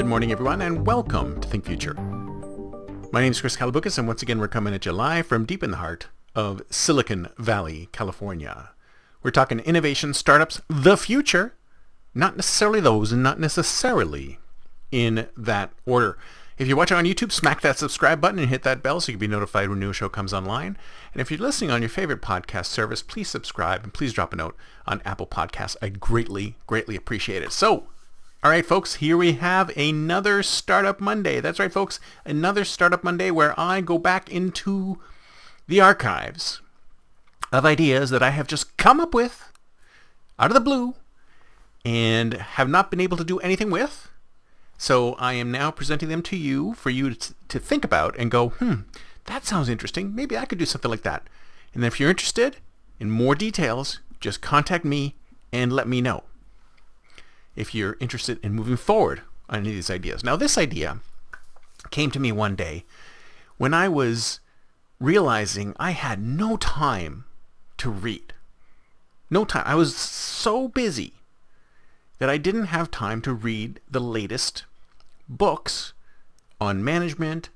Good morning, everyone, and welcome to Think Future. My name is Chris Kalaboukis, and once again, we're coming at you live from deep in the heart of Silicon Valley, California. We're talking innovation, startups, the future, not necessarily those, and not necessarily in that order. If you're watching on YouTube, smack that subscribe button and hit that bell so you can be notified when a new show comes online. And if you're listening on your favorite podcast service, please subscribe and please drop a note on Apple Podcasts. I'd greatly, greatly appreciate it. So, all right, folks, here we have another Startup Monday. That's right, folks, another Startup Monday where I go back into the archives of ideas that I have just come up with out of the blue and have not been able to do anything with. So I am now presenting them to you for you to think about and go, that sounds interesting. Maybe I could do something like that. And then if you're interested in more details, just contact me and let me know if you're interested in moving forward on any of these ideas. Now, this idea came to me one day when I was realizing I had no time to read. No time. I was so busy that I didn't have time to read the latest books on management,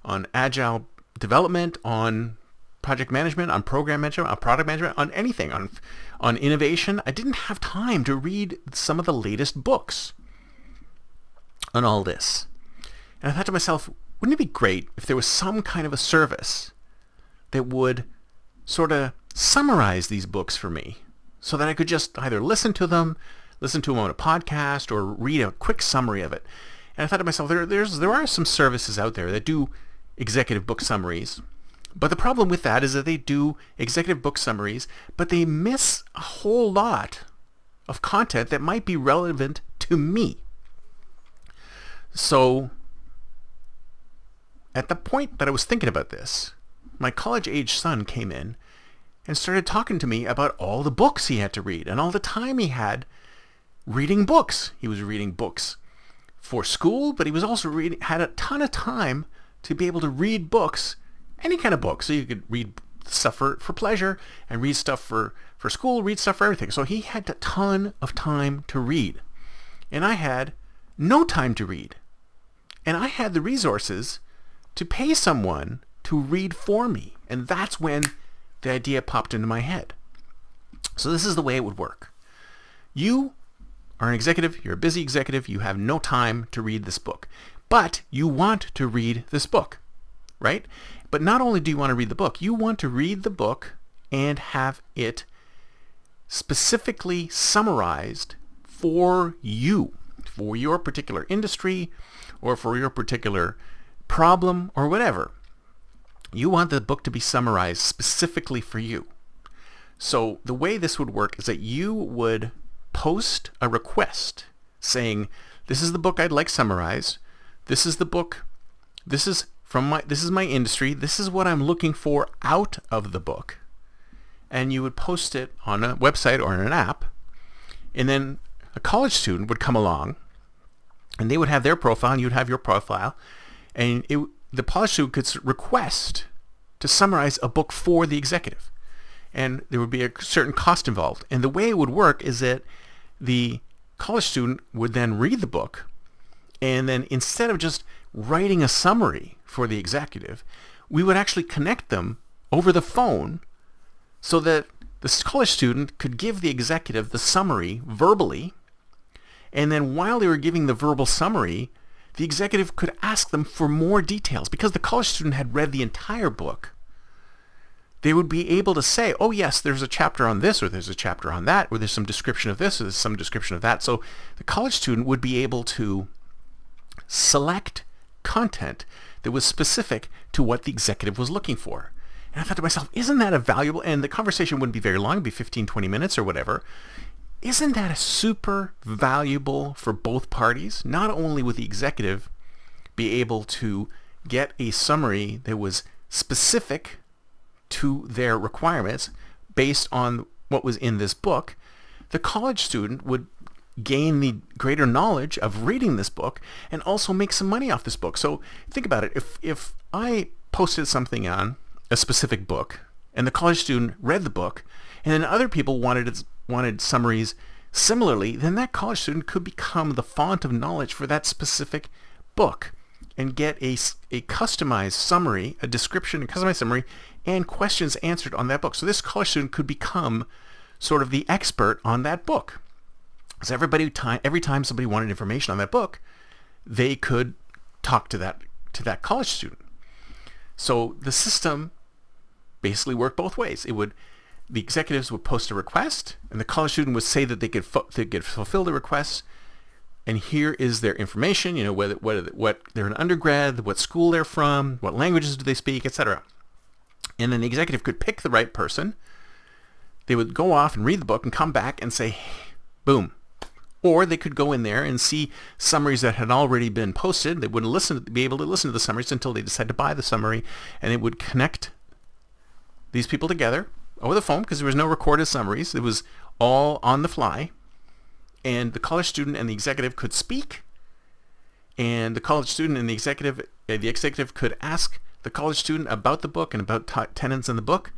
on agile development, on project management, on program management, on product management, on anything, on innovation. I didn't have time to read some of the latest books on all this. And I thought to myself, wouldn't it be great if there was some kind of a service that would sort of summarize these books for me so that I could just either listen to them on a podcast or read a quick summary of it. And I thought to myself, there are some services out there that do executive book summaries. But the problem with that is that they do executive book summaries, but they miss a whole lot of content that might be relevant to me. So at the point that I was thinking about this, my college-age son came in and started talking to me about all the books he had to read and all the time he had reading books. He was reading books for school, but he was also had a ton of time to be able to read books, any kind of book. So you could read stuff for pleasure and read stuff for school, read stuff for everything. So he had a ton of time to read. And I had no time to read. And I had the resources to pay someone to read for me. And that's when the idea popped into my head. So this is the way it would work. You are an executive, you're a busy executive, you have no time to read this book. But you want to read this book, right? But not only do you want to read the book, you want to read the book and have it specifically summarized for you, for your particular industry or for your particular problem or whatever. You want the book to be summarized specifically for you. So the way this would work is that you would post a request saying, this is the book I'd like summarized. This is the book. This is my industry. This is what I'm looking for out of the book. And you would post it on a website or in an app. And then a college student would come along and they would have their profile and you'd have your profile. And the college student could request to summarize a book for the executive. And there would be a certain cost involved. And the way it would work is that the college student would then read the book, and then instead of just writing a summary for the executive, we would actually connect them over the phone so that the college student could give the executive the summary verbally, and then while they were giving the verbal summary, the executive could ask them for more details. Because the college student had read the entire book, they would be able to say, oh yes, there's a chapter on this, or there's a chapter on that, or there's some description of this, or there's some description of that. So the college student would be able to select content that was specific to what the executive was looking for. And I thought to myself, isn't that a valuable, and the conversation wouldn't be very long, it'd be 15, 20 minutes or whatever. Isn't that a super valuable for both parties? Not only would the executive be able to get a summary that was specific to their requirements based on what was in this book, the college student would gain the greater knowledge of reading this book and also make some money off this book. So think about it. If I posted something on a specific book and the college student read the book and then other people wanted summaries Similarly, then that college student could become the font of knowledge for that specific book and get a customized summary, a description, a customized summary, and questions answered on that book. So this college student could become sort of the expert on that book. So every time somebody wanted information on that book, they could talk to that college student. So the system basically worked both ways. The executives would post a request, and the college student would say that they could fulfill the request. And here is their information, what they're an undergrad, what school they're from, what languages do they speak, etc. And then the executive could pick the right person. They would go off and read the book and come back and say, hey, boom. Or they could go in there and see summaries that had already been posted. They wouldn't be able to listen to the summaries until they decide to buy the summary, and it would connect these people together over the phone because there was no recorded summaries. It was all on the fly. And the college student and the executive could speak, and the college student and the executive could ask the college student about the book and about tenets in the book,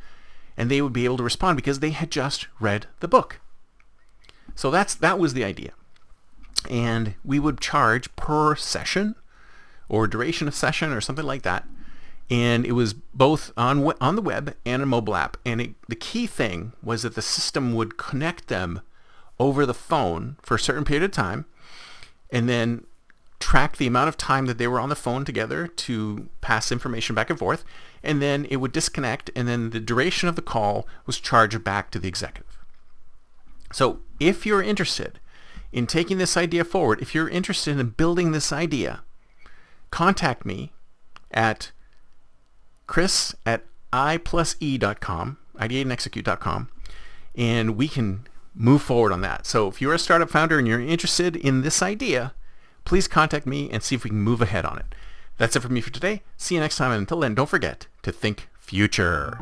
and they would be able to respond because they had just read the book. So that was the idea. And we would charge per session or duration of session or something like that. And it was both on the web and a mobile app. And the key thing was that the system would connect them over the phone for a certain period of time, and then track the amount of time that they were on the phone together to pass information back and forth, and then it would disconnect, and then the duration of the call was charged back to the executive. So if you're interested in taking this idea forward, if you're interested in building this idea, contact me at chris@i+e.com, ideateandexecute.com, and we can move forward on that. So if you're a startup founder and you're interested in this idea, please contact me and see if we can move ahead on it. That's it for me for today. See you next time, and until then, don't forget to think future.